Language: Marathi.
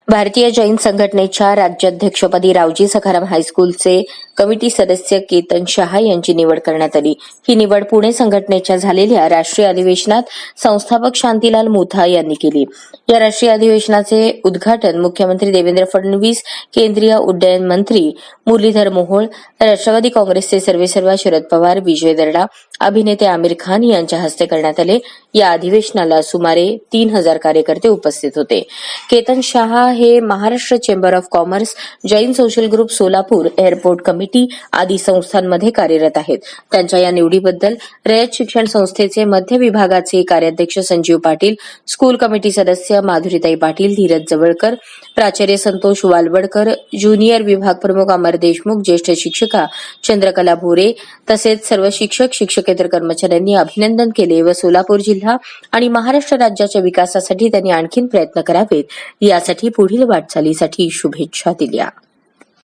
भारतीय जैन संघटनेच्या राज्याध्यक्षपदी रावजी सखाराम हायस्कूलचे कमिटी सदस्य केतन शहा यांची निवड करण्यात आली. ही निवड पुणे संघटनेच्या झालेल्या राष्ट्रीय अधिवेशनात संस्थापक शांतीलाल मुथा यांनी केली. या राष्ट्रीय अधिवेशनाचे उद्घाटन मुख्यमंत्री देवेंद्र फडणवीस, केंद्रीय उड्डयन मंत्री मुरलीधर मोहोळ, राष्ट्रवादी काँग्रेसचे सर्वेसर्वा शरद पवार, विजय दर्डा, अभिनेते आमिर खान यांच्या हस्ते करण्यात आले. या अधिवेशनाला सुमारे 3000 कार्यकर्ते उपस्थित होते. केतन शहा हे Maharashtra chamber of commerce, Jain social group Solapur, airport committee आदी संस्थांमध्ये कार्यरत आहेत. त्यांच्या या निवडीबद्दल रयत शिक्षण संस्थेचे मध्य विभागाचे कार्याध्यक्ष संजीव पाटील, स्कूल कमिटी सदस्य माधुरीताई पाटील, धीरज जवळकर, प्राचार्य संतोष वालवडकर, ज्युनियर विभाग प्रमुख अमर देशमुख, ज्येष्ठ शिक्षिका चंद्रकला भोरे तसेच सर्व शिक्षक, शिक्षकेतर कर्मचाऱ्यांनी अभिनंदन केले व सोलापूर जिल्हा आणि महाराष्ट्र राज्याच्या विकासासाठी त्यांनी आणखी प्रयत्न करावेत यासाठी पुढील वाटचालीसाठी शुभेच्छा दिल्या.